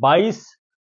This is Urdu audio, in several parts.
22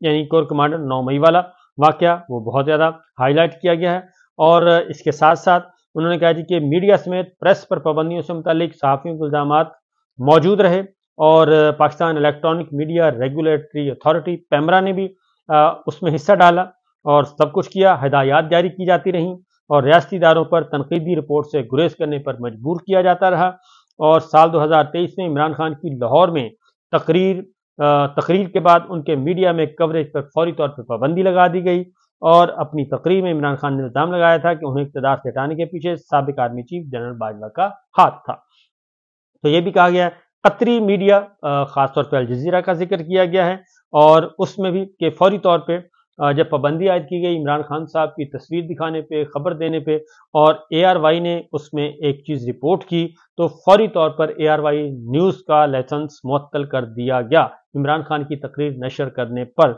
یعنی کور کمانڈر 9 مئی والا واقعہ وہ بہت زیادہ ہائی لائٹ کیا گیا ہے، اور اس کے ساتھ ساتھ انہوں نے کہا جی کہ میڈیا سمیت پریس پر پابندیوں سے متعلق صحافیوں کے الزامات موجود رہے، اور Pakistan electronic media regulatory authority PEMRA نے بھی اس میں حصہ ڈالا اور سب کچھ کیا، ہدایات جاری کی جاتی رہیں اور ریاستی اداروں پر تنقیدی رپورٹ سے گریز کرنے پر مجبور کیا جاتا رہا، اور سال 2023 میں عمران خان کی لاہور میں تقریر کے بعد ان کے میڈیا میں کوریج پر فوری طور پر پابندی لگا دی گئی، اور اپنی تقریر میں عمران خان نے الزام لگایا تھا کہ انہیں اقتدار سے ہٹانے کے پیچھے سابق آرمی چیف جنرل باجوہ کا ہاتھ تھا۔ تو یہ بھی کہا گیا ہے، قطری میڈیا خاص طور پہ الجزیرہ کا ذکر کیا گیا ہے، اور اس میں بھی کہ فوری طور پہ جب پابندی عائد کی گئی عمران خان صاحب کی تصویر دکھانے پہ، خبر دینے پہ، اور اے آر وائی نے اس میں ایک چیز رپورٹ کی تو فوری طور پر اے آر وائی نیوز کا لائسنس معطل کر دیا گیا عمران خان کی تقریر نشر کرنے پر۔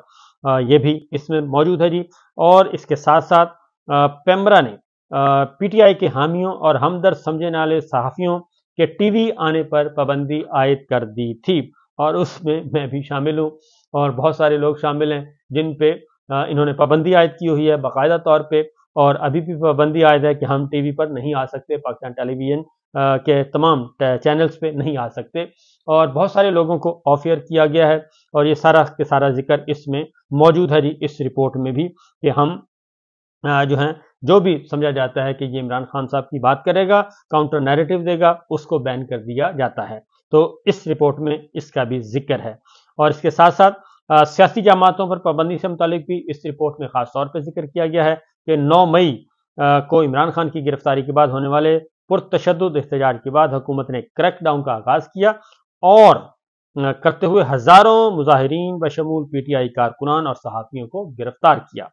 یہ بھی اس میں موجود ہے جی، اور اس کے ساتھ ساتھ پیمرا نے پی ٹی آئی کے حامیوں اور ہمدرد سمجھنے والے صحافیوں کے ٹی وی آنے پر پابندی عائد کر دی تھی، اور اس میں بھی شامل ہوں، اور بہت سارے لوگ شامل ہیں جن پہ انہوں نے پابندی عائد کی ہوئی ہے باقاعدہ طور پہ، اور ابھی بھی پابندی عائد ہے کہ ہم ٹی وی پر نہیں آ سکتے، پاکستان ٹیلی ویژن کے تمام چینلز پہ نہیں آ سکتے، اور بہت سارے لوگوں کو آف ایئر کیا گیا ہے، اور یہ سارا کے سارا ذکر اس میں موجود ہے جی اس رپورٹ میں بھی، کہ ہم جو ہیں جو بھی سمجھا جاتا ہے کہ یہ عمران خان صاحب کی بات کرے گا، کاؤنٹر نیریٹو دے گا، اس کو بین کر دیا جاتا ہے۔ تو اس رپورٹ میں اس کا بھی ذکر ہے، اور اس کے ساتھ ساتھ سیاسی جماعتوں پر پابندی سے متعلق بھی اس رپورٹ میں خاص طور پہ ذکر کیا گیا ہے کہ 9 مئی کو عمران خان کی گرفتاری کے بعد ہونے والے پرتشدد احتجاج کے بعد حکومت نے کریک ڈاؤن کا آغاز کیا، اور کرتے ہوئے ہزاروں مظاہرین بشمول پی ٹی آئی کارکنان اور صحافیوں کو گرفتار کیا،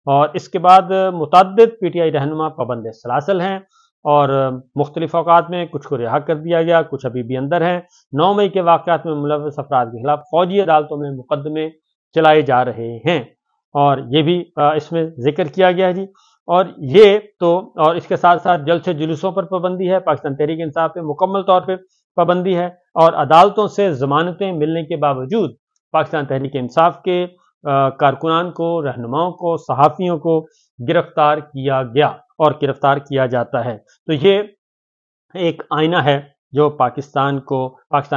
اور اس کے بعد متعدد پی ٹی آئی رہنما پابند سلاسل ہیں، اور مختلف اوقات میں کچھ کو رہا کر دیا گیا، کچھ ابھی بھی اندر ہیں۔ 9 مئی کے واقعات میں ملوث افراد کے خلاف فوجی عدالتوں میں مقدمے چلائے جا رہے ہیں، اور یہ بھی اس میں ذکر کیا گیا ہے جی، اور یہ تو اور اس کے ساتھ ساتھ جلسے جلوسوں پر پابندی ہے، پاکستان تحریک انصاف پہ مکمل طور پہ پابندی ہے، اور عدالتوں سے ضمانتیں ملنے کے باوجود پاکستان تحریک انصاف کے کارکنان کو، رہنماؤں کو، صحافیوں کو گرفتار کیا گیا اور گرفتار کیا جاتا ہے۔ تو یہ ایک آئینہ ہے جو پاکستان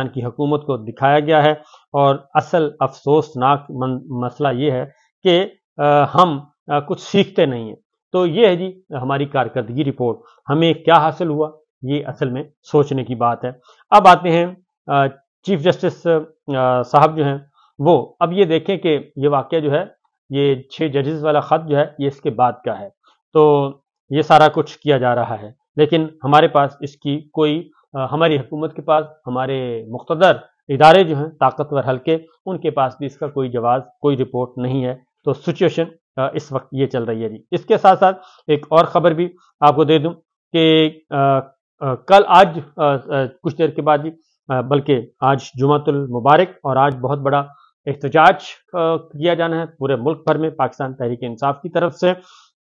کی حکومت کو دکھایا گیا ہے، اور اصل افسوسناک مسئلہ یہ ہے کہ ہم کچھ سیکھتے نہیں ہیں۔ تو یہ ہے جی ہماری کارکردگی رپورٹ، ہمیں کیا حاصل ہوا، یہ اصل میں سوچنے کی بات ہے۔ اب آتے ہیں چیف جسٹس صاحب جو ہیں وہ اب یہ دیکھیں کہ یہ واقعہ جو ہے، یہ 6 ججز والا خط جو ہے یہ اس کے بعد کا ہے، تو یہ سارا کچھ کیا جا رہا ہے، لیکن ہمارے پاس اس کی کوئی ہماری حکومت کے پاس، ہمارے مقتدر ادارے جو ہیں طاقتور حلقے، ان کے پاس بھی اس کا کوئی جواز، کوئی رپورٹ نہیں ہے۔ تو سچویشن اس وقت یہ چل رہی ہے جی۔ اس کے ساتھ ساتھ ایک اور خبر بھی آپ کو دے دوں کہ آج کچھ دیر کے بعد جی، بلکہ آج جمعۃ المبارک، اور آج بہت بڑا احتجاج کیا جانا ہے پورے ملک بھر میں پاکستان تحریک انصاف کی طرف سے،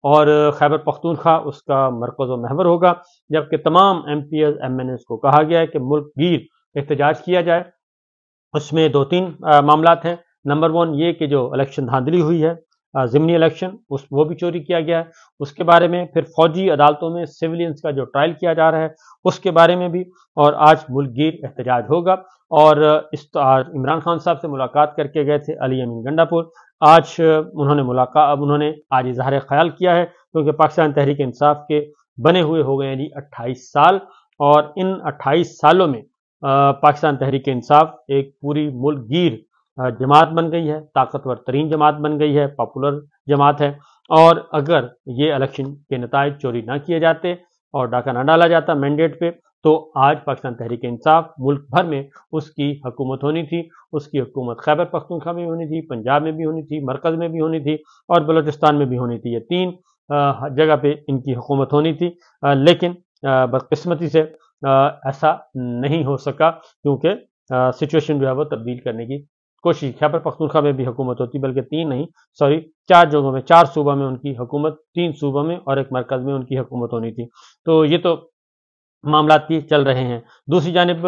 اور خیبر پختونخوا اس کا مرکز و محور ہوگا، جبکہ تمام MPAs MNAs کو کہا گیا ہے کہ ملک گیر احتجاج کیا جائے۔ اس میں 2-3 معاملات ہیں۔ نمبر 1 یہ کہ جو الیکشن دھاندلی ہوئی ہے، ضمنی الیکشن، وہ بھی چوری کیا گیا ہے، اس کے بارے میں، پھر فوجی عدالتوں میں سیولینز کا جو ٹرائل کیا جا رہا ہے اس کے بارے میں بھی، اور آج ملک گیر احتجاج ہوگا۔ اور عمران خان صاحب سے ملاقات کر کے گئے تھے علی امین گنڈا پور، آج انہوں نے آج اظہار خیال کیا ہے، کیونکہ پاکستان تحریک انصاف کے بنے ہوئے ہو گئے ہیں جی 28 سال، اور ان 28 سالوں میں پاکستان تحریک انصاف ایک پوری ملک گیر جماعت بن گئی ہے، طاقتور ترین جماعت بن گئی ہے، پاپولر جماعت ہے، اور اگر یہ الیکشن کے نتائج چوری نہ کیے جاتے اور ڈاکہ نہ ڈالا جاتا مینڈیٹ پہ، تو آج پاکستان تحریک انصاف ملک بھر میں اس کی حکومت ہونی تھی۔ اس کی حکومت خیبر پختونخوا میں بھی ہونی تھی، پنجاب میں بھی ہونی تھی، مرکز میں بھی ہونی تھی، اور بلوچستان میں بھی ہونی تھی۔ یہ 3 جگہ پہ ان کی حکومت ہونی تھی، لیکن بدقسمتی سے ایسا نہیں ہو سکا، کیونکہ سچویشن جو ہے وہ تبدیل کرنے کی کوشش۔ خیبر پختونخوا میں بھی حکومت ہوتی، بلکہ 4 جگہوں میں، 4 صوبوں میں ان کی حکومت، 3 صوبوں میں اور ایک مرکز میں ان کی حکومت ہونی تھی۔ تو یہ تو معاملات کی چل رہے ہیں۔ دوسری جانب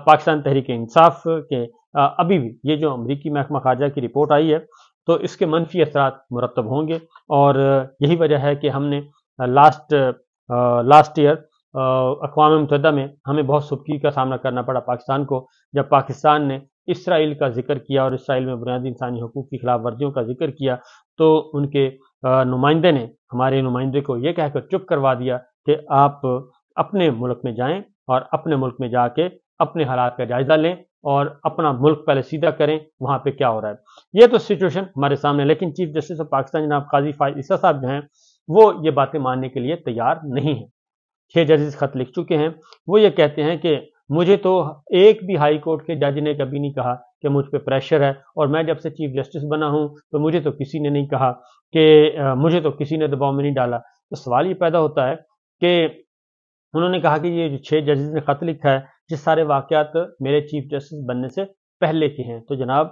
پاکستان تحریک انصاف کے ابھی بھی یہ جو امریکی محکمہ خارجہ کی رپورٹ آئی ہے تو اس کے منفی اثرات مرتب ہوں گے، اور یہی وجہ ہے کہ ہم نے لاسٹ ایئر اقوام متحدہ میں ہمیں بہت سختی کا سامنا کرنا پڑا پاکستان کو، جب پاکستان نے اسرائیل کا ذکر کیا اور اسرائیل میں بنیادی انسانی حقوق کی خلاف ورزیوں کا ذکر کیا، تو ان کے نمائندے نے ہمارے نمائندے کو یہ کہہ کر چپ کروا دیا کہ آپ اپنے ملک میں جائیں اور اپنے ملک میں جا کے اپنے حالات کا جائزہ لیں اور اپنا ملک پہلے سیدھا کریں وہاں پہ کیا ہو رہا ہے۔ یہ تو سچویشن ہمارے سامنے، لیکن چیف جسٹس آف پاکستان جناب قاضی فائز عیسیٰ صاحب جو ہیں وہ یہ باتیں ماننے کے لیے تیار نہیں ہیں۔ 6 ججز خط لکھ چکے ہیں، وہ یہ کہتے ہیں کہ مجھے تو ایک بھی ہائی کورٹ کے جج نے کبھی نہیں کہا کہ مجھ پہ پریشر ہے، اور میں جب سے چیف جسٹس بنا ہوں تو مجھے تو کسی نے نہیں کہا کہ مجھے تو کسی نے دباؤ میں نہیں ڈالا۔ تو سوال یہ پیدا ہوتا ہے کہ انہوں نے کہا کہ یہ جو 6 ججز نے خط لکھا ہے یہ سارے واقعات میرے چیف جسٹس بننے سے پہلے کے ہیں۔ تو جناب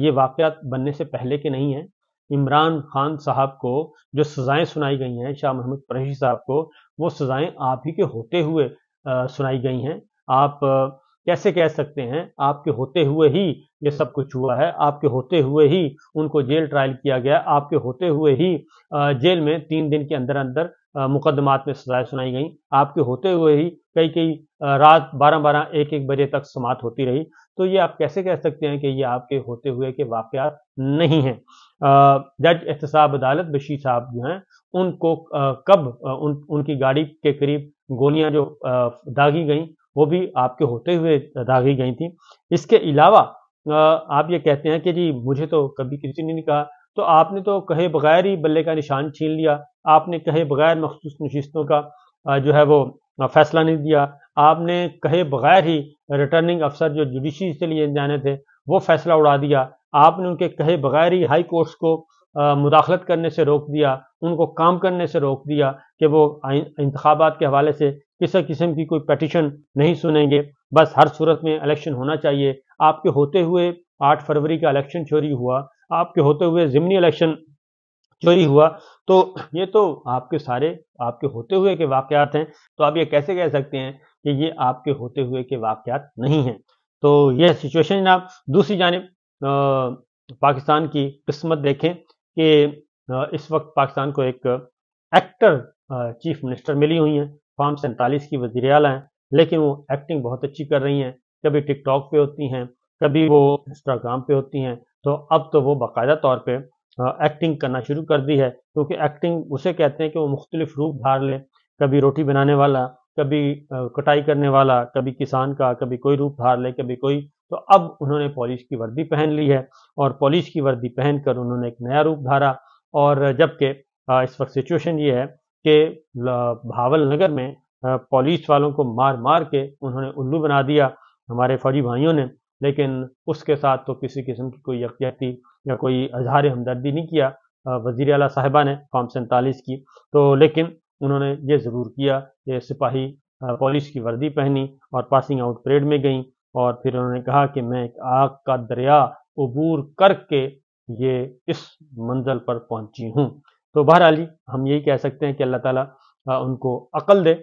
یہ واقعات بننے سے پہلے کے نہیں ہیں۔ عمران خان صاحب کو جو سزائیں سنائی گئی ہیں، شاہ محمود قریشی صاحب کو، وہ سزائیں آپ ہی کے ہوتے ہوئے سنائی گئی ہیں۔ آپ کیسے کہہ سکتے ہیں؟ آپ کے ہوتے ہوئے ہی یہ سب کچھ ہوا ہے، آپ کے ہوتے ہوئے ہی ان کو جیل ٹرائل کیا گیا، آپ کے ہوتے ہوئے ہی جیل میں 3 دن کے اندر اندر مقدمات میں سزائیں سنائی گئیں، آپ کے ہوتے ہوئے ہی کئی رات 12 1 بجے تک سماعت ہوتی رہی۔ تو یہ آپ کیسے کہہ سکتے ہیں کہ یہ آپ کے ہوتے ہوئے کے واقعات نہیں ہیں؟ جج احتساب عدالت بشیر صاحب جو ہیں ان کو کب ان کی گاڑی کے قریب گولیاں جو داغی گئیں وہ بھی آپ کے ہوتے ہوئے داغی گئی تھیں۔ اس کے علاوہ آپ یہ کہتے ہیں کہ جی مجھے تو کبھی کسی نے نہیں کہا، تو آپ نے تو کہے بغیر ہی بلے کا نشان چھین لیا، آپ نے کہے بغیر مخصوص نشستوں کا جو ہے وہ فیصلہ نہیں دیا، آپ نے کہے بغیر ہی ریٹرننگ افسر جو جوڈیشری سے لیے جانے تھے وہ فیصلہ اڑا دیا، آپ نے ان کے کہے بغیر ہی ہائی کورٹس کو مداخلت کرنے سے روک دیا، ان کو کام کرنے سے روک دیا کہ وہ انتخابات کے حوالے سے کسی قسم کی کوئی پیٹیشن نہیں سنیں گے، بس ہر صورت میں الیکشن ہونا چاہیے۔ آپ کے ہوتے ہوئے 8 فروری کا الیکشن چوری ہوا، آپ کے ہوتے ہوئے ضمنی الیکشن چوری ہوا، تو یہ تو آپ کے ہوتے ہوئے کے واقعات ہیں۔ تو آپ یہ کیسے کہہ سکتے ہیں کہ یہ آپ کے ہوتے ہوئے کے واقعات نہیں ہیں؟ تو یہ سچویشن جناب۔ دوسری جانب پاکستان کی قسمت دیکھیں کہ اس وقت پاکستان کو ایک ایکٹر چیف منسٹر ملی ہوئی ہیں، فارم 47 کی وزیر اعلیٰ ہیں، لیکن وہ ایکٹنگ بہت اچھی کر رہی ہیں، کبھی ٹک ٹاک پہ ہوتی ہیں، کبھی وہ انسٹاگرام پہ ہوتی ہیں، تو اب تو وہ باقاعدہ طور پہ ایکٹنگ کرنا شروع کر دی ہے، کیونکہ ایکٹنگ اسے کہتے ہیں کہ وہ مختلف روپ دھار لے، کبھی روٹی بنانے والا، کبھی کٹائی کرنے والا، کبھی کسان کا، کبھی کوئی روپ دھار لے، کبھی کوئی۔ تو اب انہوں نے پولیس کی وردی پہن لی ہے، اور پولیس کی وردی پہن کر انہوں نے ایک نیا روپ دھارا، اور جبکہ اس وقت سچویشن یہ ہے کہ بھاول نگر میں پولیس والوں کو مار مار کے انہوں نے الو بنا دیا ہمارے فوجی بھائیوں نے، لیکن اس کے ساتھ تو کسی قسم کی کوئی یکجہتی یا کوئی اظہار ہمدردی نہیں کیا وزیر اعلیٰ صاحبہ نے فارم 47 کی۔ تو لیکن انہوں نے یہ ضرور کیا کہ سپاہی پولیس کی وردی پہنی اور پاسنگ آؤٹ پریڈ میں گئیں، اور پھر انہوں نے کہا کہ میں ایک آگ کا دریا عبور کر کے یہ اس منزل پر پہنچی ہوں۔ تو بہرحال ہم یہی کہہ سکتے ہیں کہ اللہ تعالیٰ ان کو عقل دے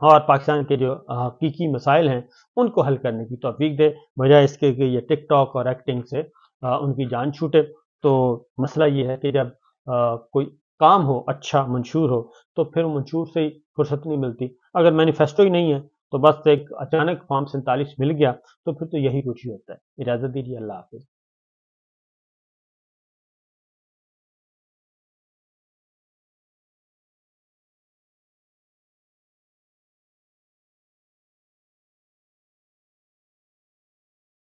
اور پاکستان کے جو حقیقی مسائل ہیں ان کو حل کرنے کی توفیق دے، بجائے اس کے کہ یہ ٹک ٹاک اور ایکٹنگ سے ان کی جان چھوٹے۔ تو مسئلہ یہ ہے کہ جب کوئی کام ہو، اچھا منشور ہو، تو پھر منشور سے ہی فرصت نہیں ملتی۔ اگر مینیفیسٹو ہی نہیں ہے تو بس ایک اچانک فارم 47 مل گیا تو پھر تو یہی کچھ ہی ہوتا ہے۔ اجازت دیجیے، اللہ حافظ۔